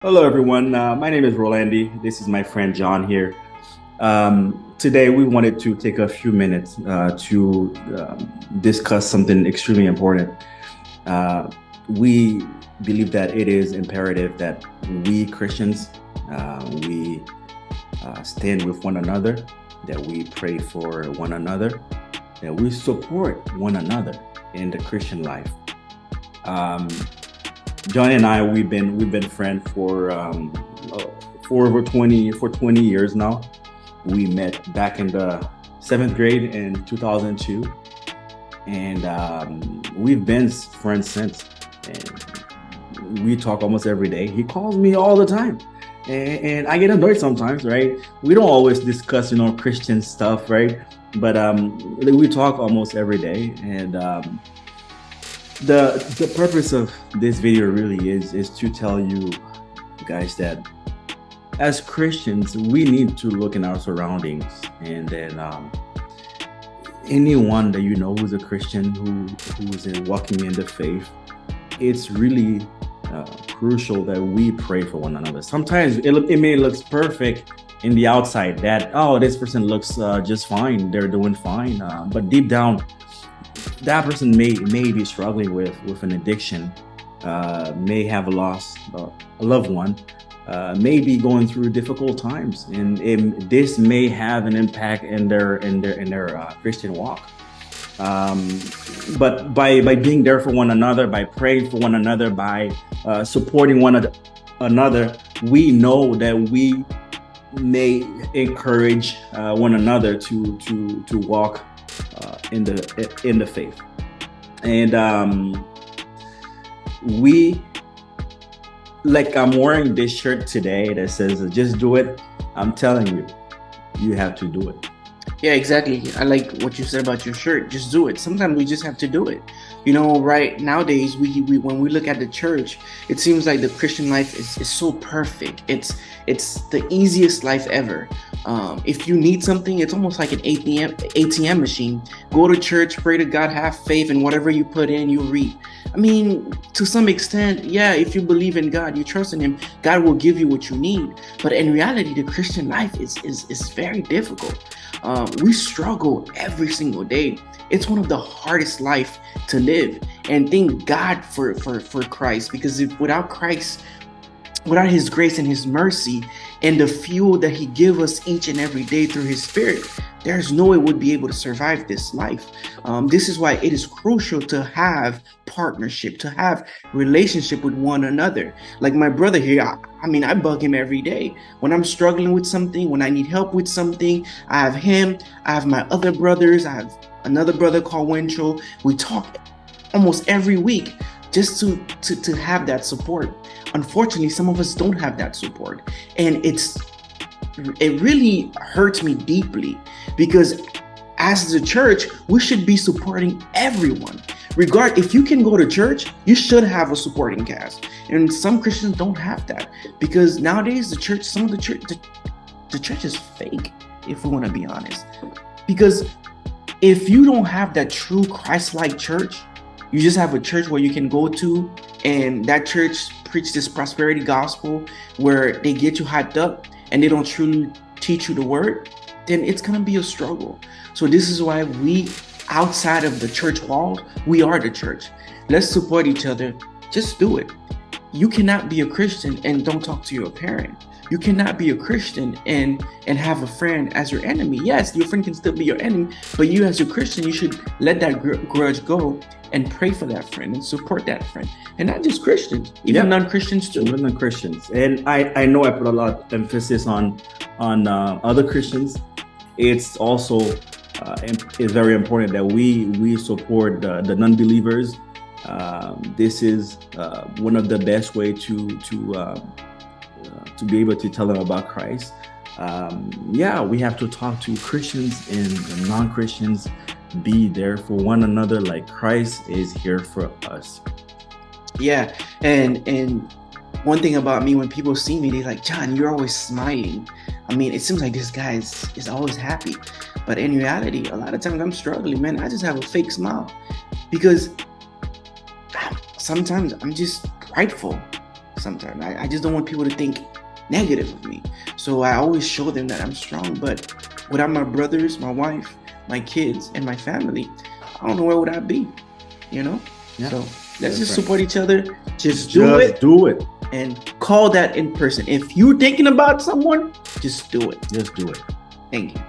Hello, everyone. My name is Rolandi. This is my friend John here. Today, we wanted to take a few minutes to discuss something extremely important. Uh, we believe that it is imperative that we Christians we stand with one another, that we pray for one another, that we support one another in the Christian life. Um, John and I, we've been friends for over 20 years now. We met back in the seventh grade in 2002, and we've been friends since. And we talk almost every day. He calls me all the time, and I get annoyed sometimes, right? We don't always discuss, Christian stuff, right? But we talk almost every day, and the purpose of this video really is to tell you guys that as Christians we need to look in our surroundings, and then anyone that you know who's a Christian who's walking in the faith, it's really crucial that we pray for one another. Sometimes it may look perfect in the outside, that this person looks just fine, they're doing fine, but deep down that person may be struggling with an addiction, may have lost a loved one, may be going through difficult times, and this may have an impact in their Christian walk. Um, but by being there for one another, by praying for one another, by supporting another, we know that we may encourage one another to walk in the faith. And we like I'm wearing this shirt today that says just do it. I'm telling you, you have to do it. Yeah, exactly. I like what you said about your shirt. Just do it. Sometimes we just have to do it. Right nowadays, we when we look at the church, it seems like the Christian life is so perfect. It's the easiest life ever. If you need something, it's almost like an ATM machine. Go to church, pray to God, have faith, and whatever you put in, you reap. I mean, to some extent, yeah, if you believe in God, you trust in Him, God will give you what you need. But in reality, the Christian life is very difficult. We struggle every single day. It's one of the hardest life to live. And thank God for Christ, because if without Christ, without His grace and His mercy and the fuel that He give us each and every day through His Spirit, there's no way we'd be able to survive this life. This is why it is crucial to have partnership, to have relationship with one another. Like my brother here, I mean, I bug him every day when I'm struggling with something, when I need help with something. I have him, I have my other brothers, I have another brother called Winchell. We talk almost every week just to have that support. Unfortunately, some of us don't have that support, and it really hurts me deeply, because as the church we should be supporting everyone. If you can go to church, you should have a supporting cast, and some Christians don't have that, because nowadays the church is fake, if we want to be honest. Because if you don't have that true Christ-like church, you just have a church where you can go to, and that church preach this prosperity gospel where they get you hyped up and they don't truly teach you the word, then it's gonna be a struggle. So this is why we, outside of the church walls, we are the church. Let's support each other. Just do it. You cannot be a Christian and don't talk to your parent. You cannot be a Christian and have a friend as your enemy. Yes, your friend can still be your enemy, but you as a Christian, you should let that grudge go and pray for that friend and support that friend. And not just Christians, even non-Christians too. Even non-Christians. And I know I put a lot of emphasis on other Christians. It's also it's very important that we support the non-believers. This is one of the best way to be able to tell them about Christ. We have to talk to Christians and non-Christians, be there for one another like Christ is here for us. Yeah, and one thing about me, when people see me, they're like, John, you're always smiling. I mean, it seems like this guy is always happy. But in reality, a lot of times I'm struggling, man. I just have a fake smile, because sometimes I'm just prideful. sometimes. I just don't want people to think negative of me. So I always show them that I'm strong. But without my brothers, my wife, my kids, and my family, I don't know where would I be, you know? Yeah. So let's just support each other. Just do it. And call that in person. If you're thinking about someone, just do it. Just do it. Thank you.